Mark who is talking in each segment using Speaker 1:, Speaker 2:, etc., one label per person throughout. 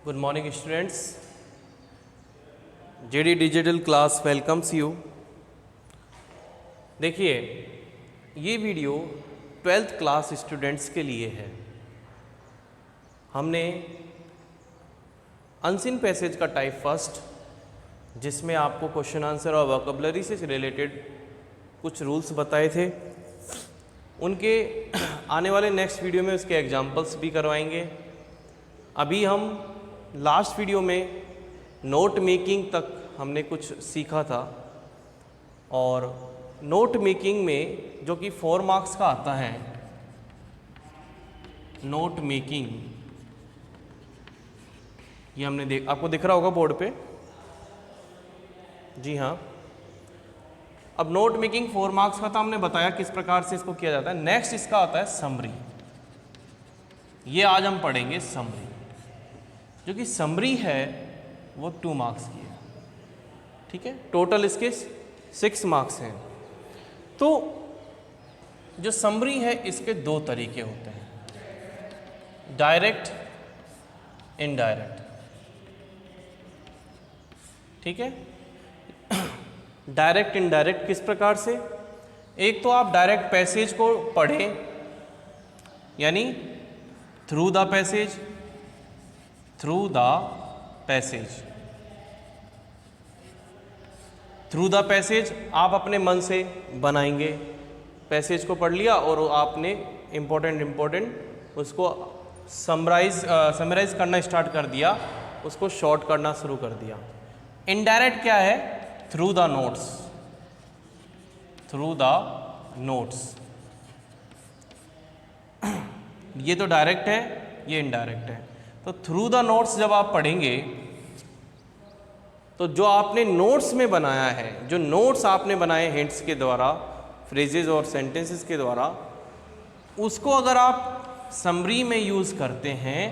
Speaker 1: Good morning students. JD Digital Class welcomes you. देखिए ये video 12th class students के लिए है। हमने अनसीन पैसेज का टाइप फर्स्ट, जिसमें आपको क्वेश्चन आंसर और वोकैबुलरी से रिलेटेड कुछ रूल्स बताए थे, उनके आने वाले नेक्स्ट वीडियो में उसके एग्जाम्पल्स भी करवाएंगे। अभी हम लास्ट वीडियो में नोट मेकिंग तक हमने कुछ सीखा था, और नोट मेकिंग में जो कि 4 मार्क्स का आता है, नोट मेकिंग, ये हमने आपको दिख रहा होगा बोर्ड पे। जी हाँ, अब नोट मेकिंग 4 मार्क्स का था, हमने बताया किस प्रकार से इसको किया जाता है। नेक्स्ट इसका आता है समरी। ये आज हम पढ़ेंगे समरी, जो कि समरी है वो 2 मार्क्स की है। ठीक है, टोटल इसके 6 मार्क्स हैं। तो जो समरी है इसके 2 तरीके होते हैं, डायरेक्ट, इनडायरेक्ट। ठीक है, डायरेक्ट इनडायरेक्ट किस प्रकार से? एक तो आप डायरेक्ट पैसेज को पढ़ें, यानी through the passage, through the passage, through the passage आप अपने मन से बनाएंगे। पैसेज को पढ़ लिया और आपने इम्पोर्टेंट उसको समराइज करना स्टार्ट कर दिया, उसको शॉर्ट करना शुरू कर दिया। इनडायरेक्ट क्या है? Through the notes, through the notes. ये तो डायरेक्ट है, ये इनडायरेक्ट है। तो थ्रू द नोट्स जब आप पढ़ेंगे तो जो आपने नोट्स में बनाया है, जो नोट्स आपने बनाए हिंट्स के द्वारा, फ्रेजेस और सेंटेंसेस के द्वारा, उसको अगर आप समरी में यूज़ करते हैं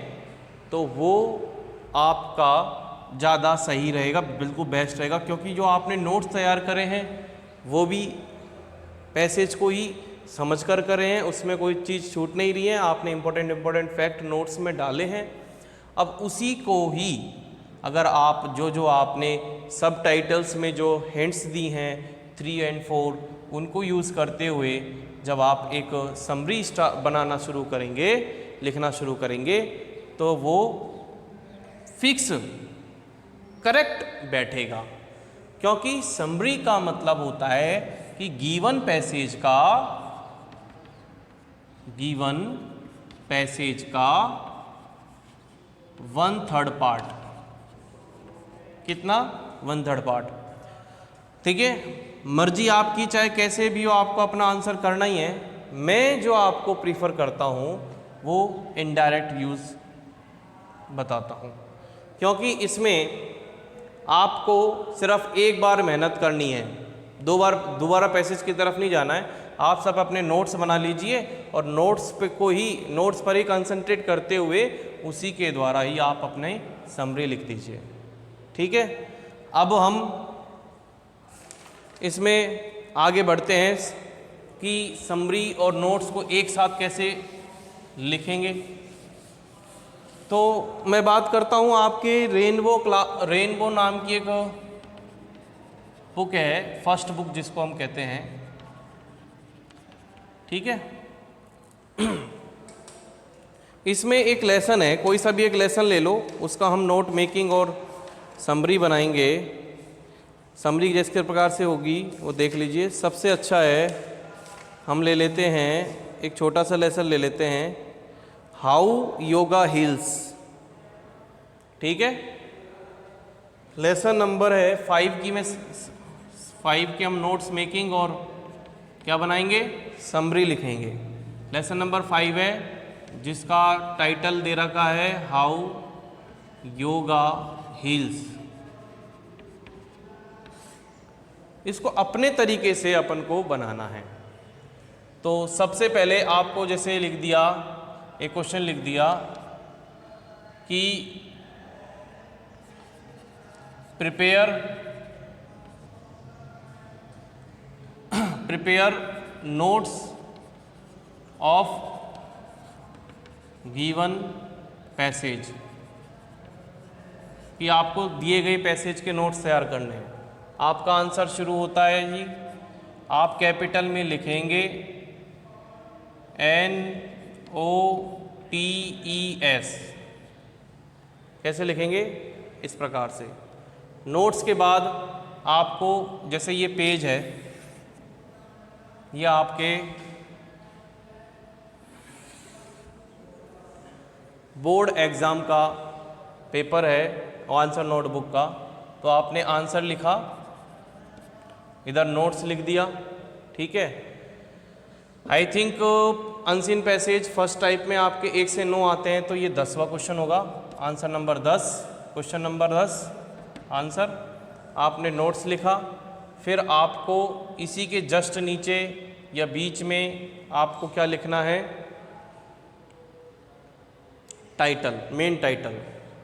Speaker 1: तो वो आपका ज़्यादा सही रहेगा, बिल्कुल बेस्ट रहेगा। क्योंकि जो आपने नोट्स तैयार करे हैं वो भी पैसेज को ही समझ कर करे हैं, उसमें कोई चीज़ छूट नहीं रही है, आपने इम्पोर्टेंट फैक्ट नोट्स में डाले हैं। अब उसी को ही अगर आप जो आपने सब टाइटल्स में जो हिंट्स दी हैं 3 और 4, उनको यूज़ करते हुए जब आप एक समरी बनाना शुरू करेंगे, लिखना शुरू करेंगे, तो वो फिक्स करेक्ट बैठेगा। क्योंकि समरी का मतलब होता है कि गिवन पैसेज का 1/3 पार्ट। कितना? 1/3 पार्ट। ठीक है, मर्जी आपकी, चाहे कैसे भी हो, आपको अपना आंसर करना ही है। मैं जो आपको प्रीफर करता हूँ वो इनडायरेक्ट यूज़ बताता हूँ, क्योंकि इसमें आपको सिर्फ एक बार मेहनत करनी है, दोबारा पैसेज की तरफ नहीं जाना है। आप सब अपने नोट्स बना लीजिए और नोट्स पर ही कंसंट्रेट करते हुए उसी के द्वारा ही आप अपने समरी लिख दीजिए। ठीक है, अब हम इसमें आगे बढ़ते हैं कि समरी और नोट्स को एक साथ कैसे लिखेंगे। तो मैं बात करता हूँ आपके रेनबो नाम की एक बुक है, फर्स्ट बुक जिसको हम कहते हैं। ठीक है, इसमें एक लेसन है, कोई सा भी एक लेसन ले लो, उसका हम नोट मेकिंग और समरी बनाएंगे। समरी जिस प्रकार से होगी वो देख लीजिए। सबसे अच्छा है, हम ले लेते हैं एक छोटा सा लेसन ले लेते हैं, हाउ योगा हील्स। ठीक है, लेसन नंबर है 5 की। में 5 के हम नोट्स मेकिंग और क्या बनाएंगे? समरी लिखेंगे। लेसन नंबर 5 है, जिसका टाइटल दे रखा है हाउ योगा हील्स। इसको अपने तरीके से अपन को बनाना है। तो सबसे पहले आपको जैसे लिख दिया, एक क्वेश्चन लिख दिया कि prepare notes of given passage. कि आपको दिए गए पैसेज के नोट्स तैयार करने हैं। आपका आंसर शुरू होता है जी, आप कैपिटल में लिखेंगे NOTES। कैसे लिखेंगे? इस प्रकार से। नोट्स के बाद आपको, जैसे ये पेज है, ये आपके बोर्ड एग्ज़ाम का पेपर है, आंसर नोटबुक का। तो आपने आंसर लिखा, इधर नोट्स लिख दिया, ठीक है। I think unseen passage first type में आपके 1 से 9 आते हैं, तो ये 10वां क्वेश्चन होगा, answer number 10, question number 10 answer. आपने नोट्स लिखा, फिर आपको इसी के जस्ट नीचे या बीच में आपको क्या लिखना है? टाइटल, मेन टाइटल,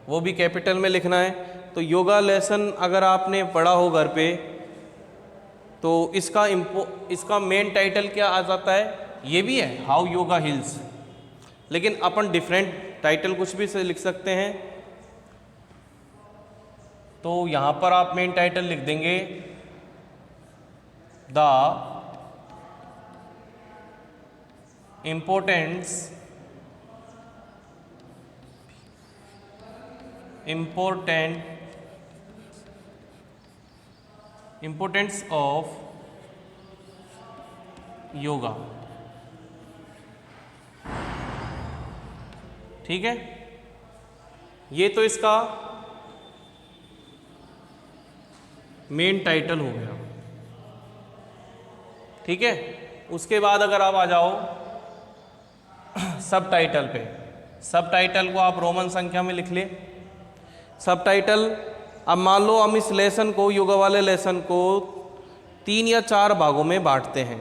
Speaker 1: वो भी कैपिटल में लिखना है। तो योगा लेसन अगर आपने पढ़ा हो घर पे, तो इसका मेन टाइटल क्या आ जाता है? ये भी है, हाउ योगा हील्स, लेकिन अपन डिफरेंट टाइटल कुछ भी से लिख सकते हैं। तो यहाँ पर आप मेन टाइटल लिख देंगे द importance of योगा, ठीक है। ये तो इसका मेन टाइटल हो गया, ठीक है। उसके बाद अगर आप आ जाओ सब टाइटल पे, सब टाइटल को आप रोमन संख्या में लिख ले। सब टाइटल, अब मान लो हम इस लेसन को, योगा वाले लेसन को 3 या 4 भागों में बांटते हैं,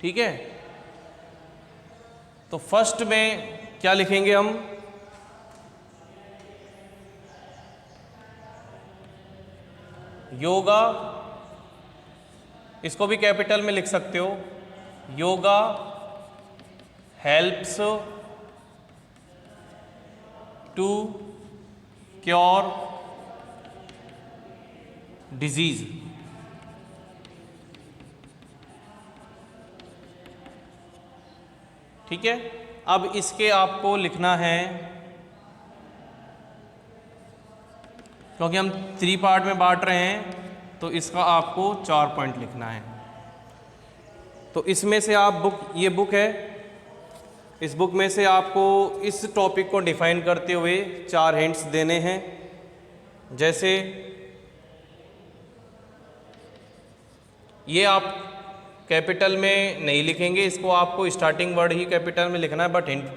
Speaker 1: ठीक है। तो फर्स्ट में क्या लिखेंगे हम? योगा, इसको भी कैपिटल में लिख सकते हो, yoga helps to cure disease, ठीक है। अब इसके आपको लिखना है, क्योंकि हम 3 पार्ट में बांट रहे हैं, तो इसका आपको 4 पॉइंट लिखना है। तो इसमें से आप ये बुक है, इस बुक में से आपको इस टॉपिक को डिफाइन करते हुए 4 हिंट्स देने हैं। जैसे ये आप कैपिटल में नहीं लिखेंगे, इसको आपको स्टार्टिंग वर्ड ही कैपिटल में लिखना है, बट हिंट,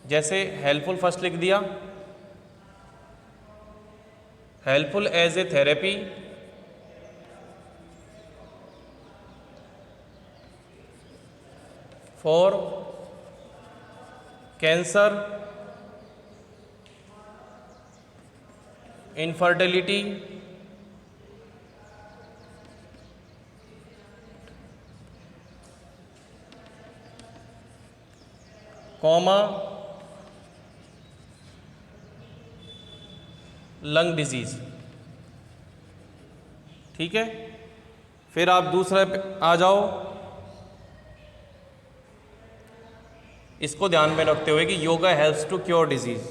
Speaker 1: जैसे हेल्पफुल फर्स्ट लिख दिया, helpful as a therapy, for cancer, infertility, comma lung disease, ठीक है। फिर आप दूसरे पे आ जाओ, इसको ध्यान में रखते हुए कि yoga helps to cure disease.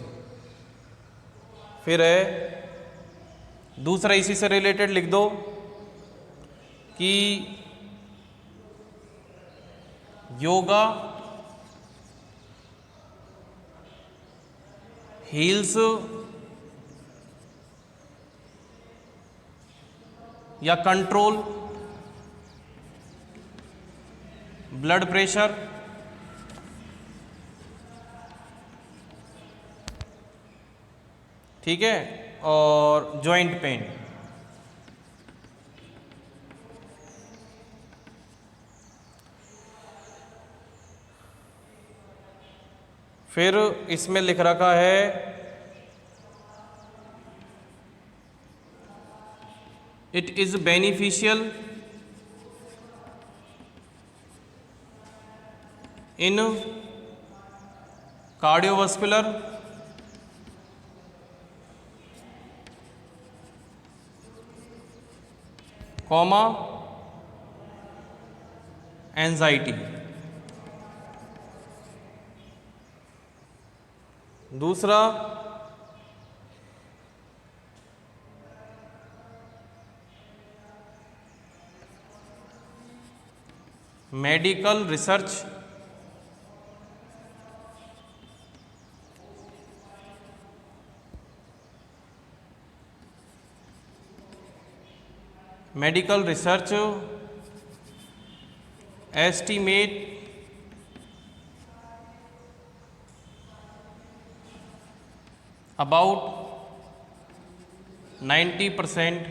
Speaker 1: फिर है दूसरा, इसी से रिलेटेड लिख दो कि योगा हील्स या कंट्रोल ब्लड प्रेशर, ठीक है, और जॉइंट पेन। फिर इसमें लिख रखा है it is beneficial in cardiovascular comma anxiety. दूसरा medical research, medical research estimate about 90%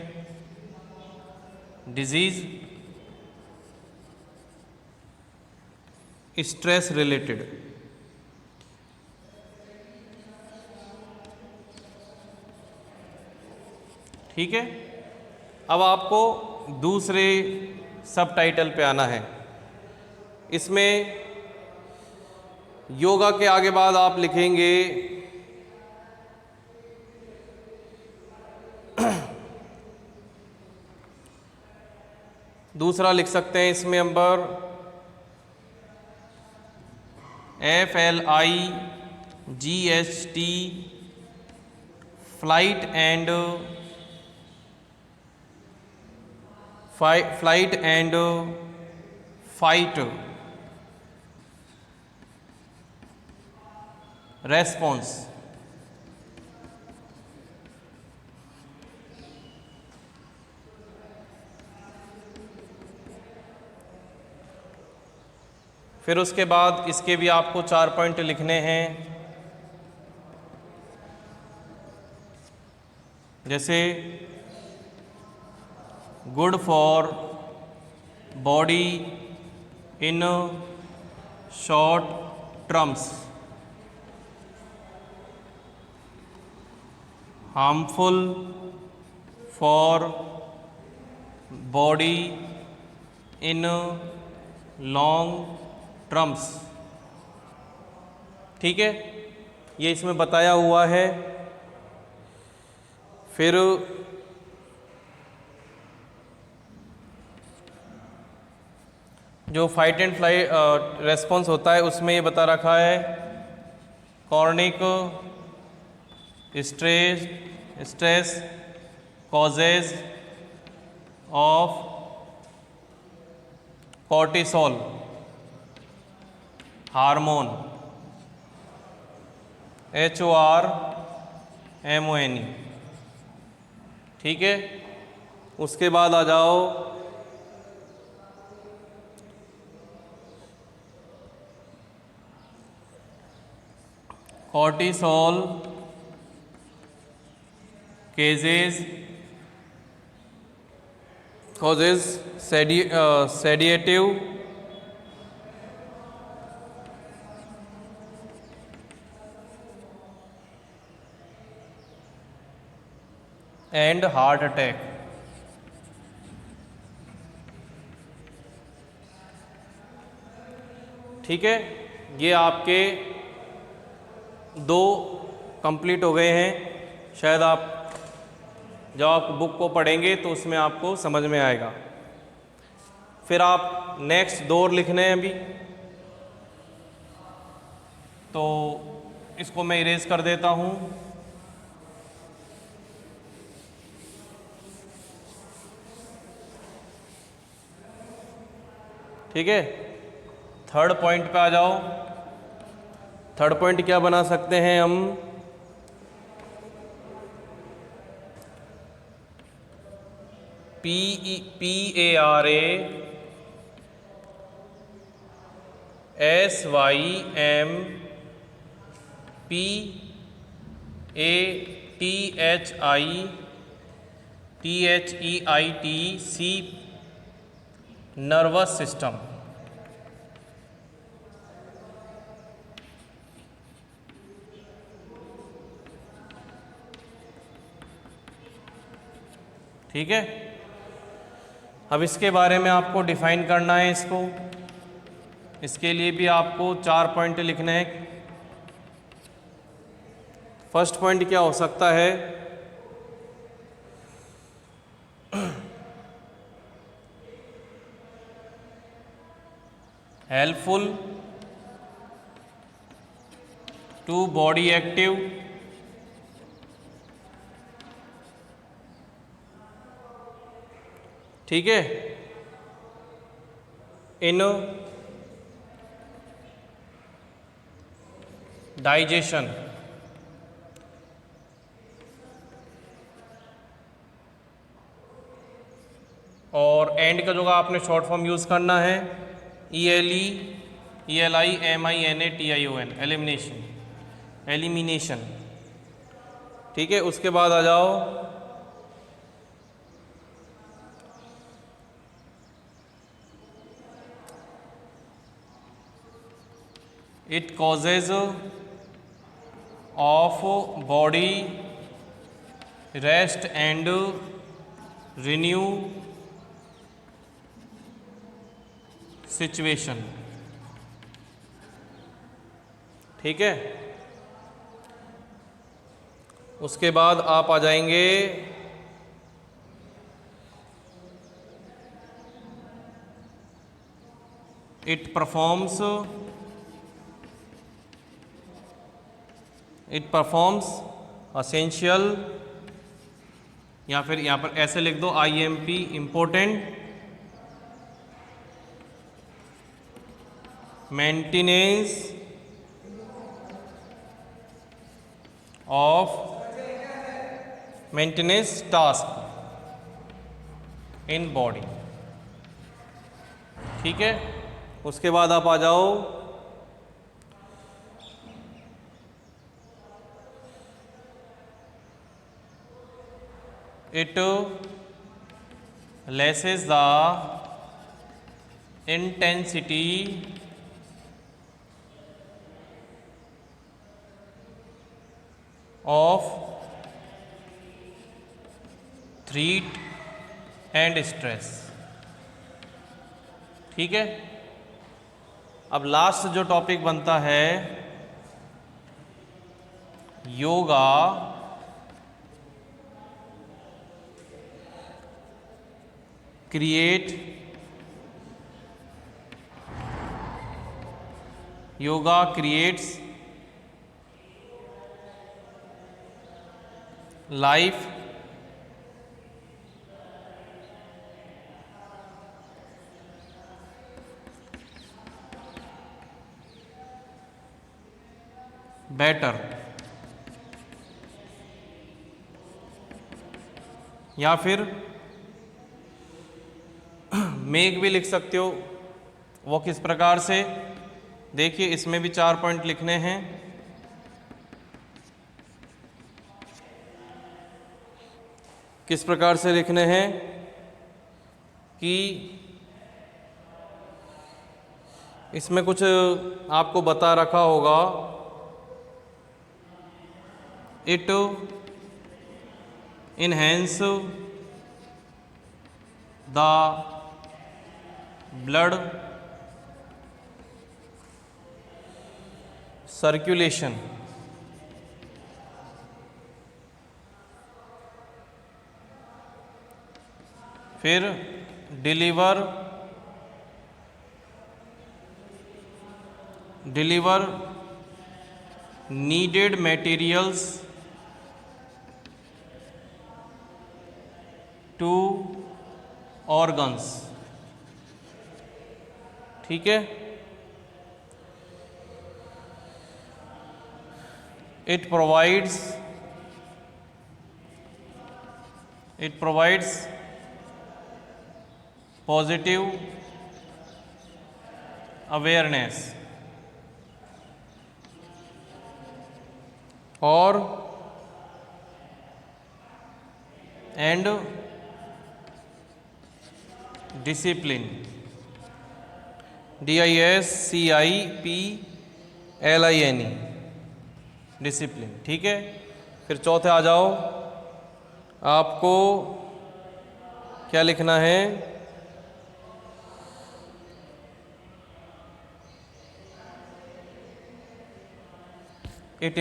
Speaker 1: disease stress related। ठीक है, अब आपको दूसरे सब टाइटल पे आना है। इसमें योगा के आगे बाद आप लिखेंगे दूसरा लिख सकते हैं इसमें number FLIGHT flight and fight response. फिर उसके बाद इसके भी आपको 4 पॉइंट लिखने हैं, जैसे good for body in short terms, harmful for body in long terms. ठीक है, ये इसमें बताया हुआ है। फिर जो फाइट एंड फ्लाइट रेस्पॉन्स होता है उसमें ये बता रखा है chronic stress causes of cortisol hormone HORMONE। ठीक है, उसके बाद आ जाओ cortisol causes sedative and heart attack. ठीक है, ये आपके 2 कंप्लीट हो गए हैं। शायद आप जब आप बुक को पढ़ेंगे तो उसमें आपको समझ में आएगा। फिर आप नेक्स्ट 2 और लिखने हैं अभी, तो इसको मैं इरेज कर देता हूँ। ठीक है, थर्ड पॉइंट पे आ जाओ। थर्ड पॉइंट क्या बना सकते हैं हम, PARASYMPATHEITC नर्वस सिस्टम। ठीक है, अब इसके बारे में आपको डिफाइन करना है इसको। इसके लिए भी आपको 4 पॉइंट लिखने हैं। फर्स्ट पॉइंट क्या हो सकता है, हेल्पफुल टू बॉडी एक्टिव ठीक है, इन डाइजेशन। और एंड का जो आपने शॉर्ट फॉर्म यूज़ करना है ELIMINATION, एलिमिनेशन, एलिमिनेशन। ठीक है, उसके बाद आ जाओ it causes of body rest and renew situation. ठीक है, उसके बाद आप आ जाएंगे इट परफॉर्म्स असेंशियल, या फिर यहाँ पर ऐसे लिख दो IMP, important maintenance task in body. ठीक है, उसके बाद आप आ जाओ it lessens the intensity of threat and stress। ठीक है, अब लास्ट जो टॉपिक बनता है योगा क्रिएट्स लाइफ बेटर, या फिर मेक भी लिख सकते हो। वो किस प्रकार से, देखिए इसमें भी 4 पॉइंट लिखने हैं। किस प्रकार से लिखने हैं कि इसमें कुछ आपको बता रखा होगा, it enhance the blood circulation. फिर deliver needed materials to organs. ठीक है, इट प्रोवाइड्स पॉजिटिव अवेयरनेस और एंड डिसिप्लिन, DISCIPLINE, डिसिप्लिन। ठीक है, फिर चौथे आ जाओ, आपको क्या लिखना है, it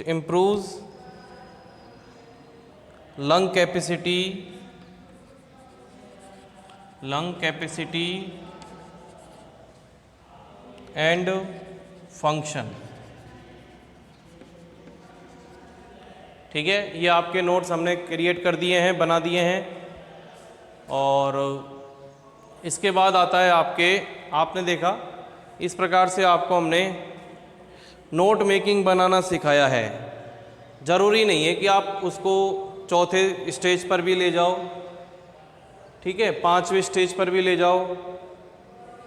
Speaker 1: improves lung capacity lung capacity and function. ठीक है, ये आपके नोट्स हमने क्रिएट कर दिए हैं, बना दिए हैं। और इसके बाद आता है आपने देखा इस प्रकार से आपको हमने नोट मेकिंग बनाना सिखाया है। ज़रूरी नहीं है कि आप उसको चौथे स्टेज पर भी ले जाओ, ठीक है, 5वें स्टेज पर भी ले जाओ,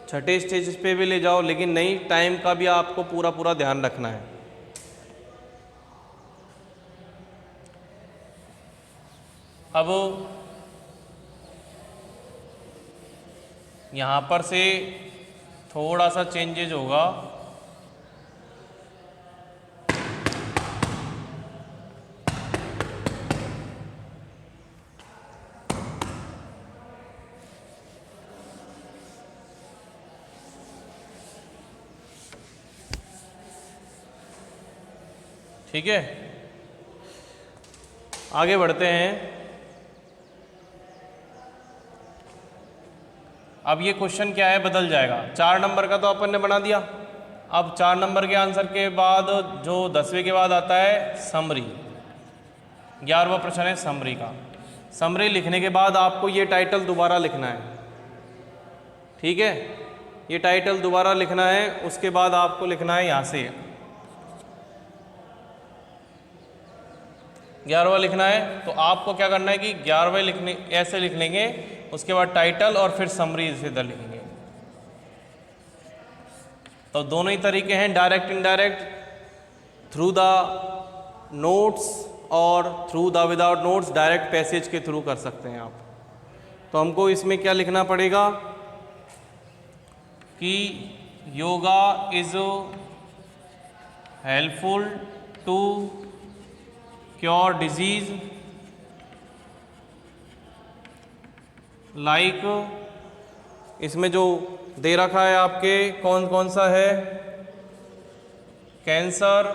Speaker 1: छठे स्टेज पे भी ले जाओ, लेकिन नहीं, टाइम का भी आपको पूरा ध्यान रखना है। अब यहाँ पर से थोड़ा सा चेंजेज होगा। ठीक है, आगे बढ़ते हैं। अब ये क्वेश्चन क्या है, बदल जाएगा। 4 नंबर का तो अपन ने बना दिया। अब 4 नंबर के आंसर के बाद जो 10वें के बाद आता है समरी, 11वां प्रश्न है समरी का। समरी लिखने के बाद आपको ये टाइटल दोबारा लिखना है। ठीक है, ये टाइटल दोबारा लिखना है। उसके बाद आपको लिखना है यहाँ से 11वां लिखना है। तो आपको क्या करना है कि 11वें लिखने ऐसे लिख लेंगे, उसके बाद टाइटल और फिर समरी इधर लिखेंगे। तो दोनों ही तरीके हैं, direct indirect, through the notes और through the without notes, direct passage के थ्रू कर सकते हैं आप। तो हमको इसमें क्या लिखना पड़ेगा कि yoga is helpful to cure disease like, इसमें जो दे रखा है आपके कौन कौन सा है, कैंसर,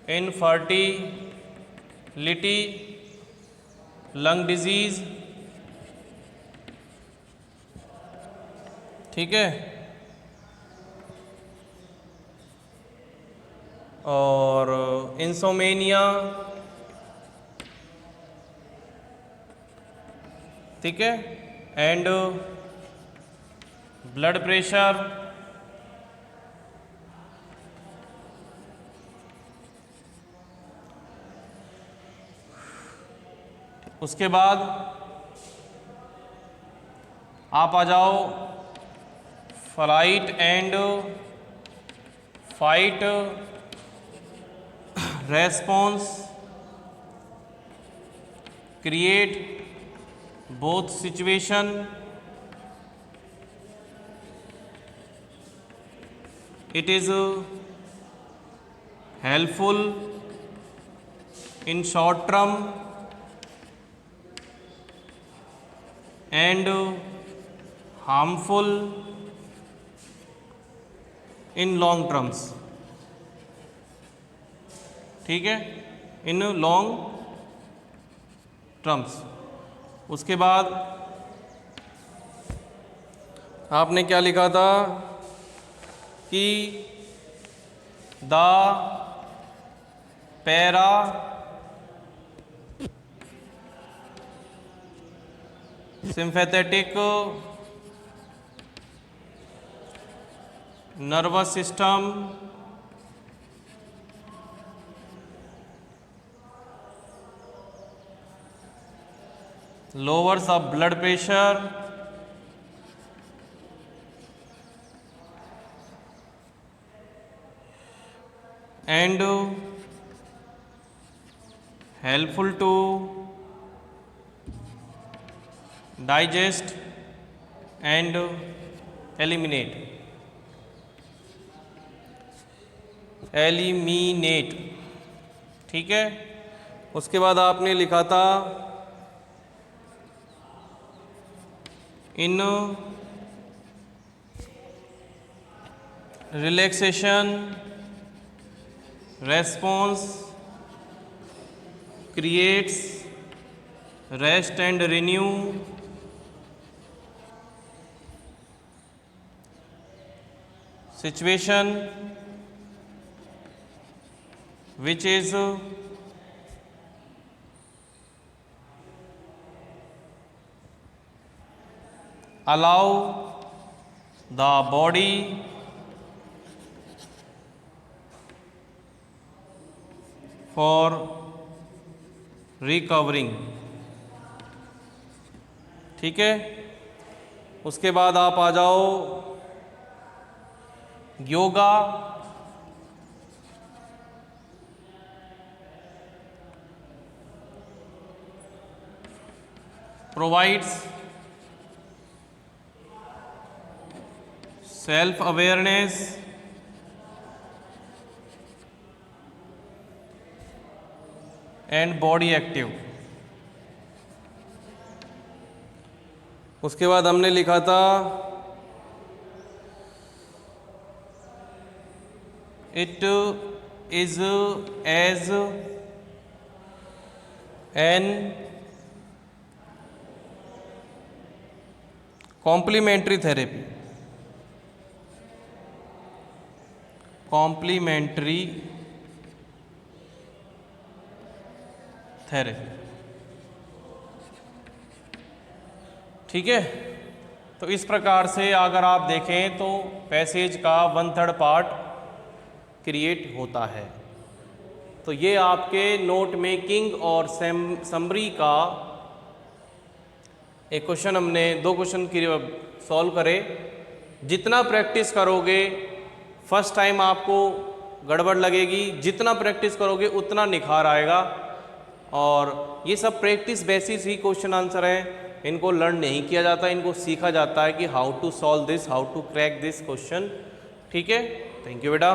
Speaker 1: इनफर्टिलिटी, लंग डिजीज। ठीक है, और इंसोमेनिया, ठीक है, एंड ब्लड प्रेशर, उसके बाद आप आ जाओ flight and fight response, create both situation, it is helpful in short term and harmful in long terms। ठीक है, इन लॉन्ग टर्म्स। उसके बाद आपने क्या लिखा था कि the para sympathetic nervous system lowers of blood pressure and helpful to digest and eliminate। ठीक है, उसके बाद आपने लिखा था in relaxation response creates rest and renew situation which is allow the body for recovering। ठीक है, उसके बाद आप आ जाओ yoga provides self awareness and body active। उसके बाद हमने लिखा था it is as an complementary therapy। complementary therapy। ठीक है, तो इस प्रकार से अगर आप देखें तो पैसेज का 1/3 पार्ट क्रिएट होता है। तो ये आपके नोट मेकिंग और समरी का एक क्वेश्चन, हमने 2 क्वेश्चन सॉल्व करे। जितना प्रैक्टिस करोगे फर्स्ट टाइम आपको गड़बड़ लगेगी, जितना प्रैक्टिस करोगे उतना निखार आएगा। और ये सब प्रैक्टिस बेसिस ही क्वेश्चन आंसर हैं, इनको लर्न नहीं किया जाता, इनको सीखा जाता है कि how to solve this, how to crack this question. ठीक है, थैंक यू बेटा।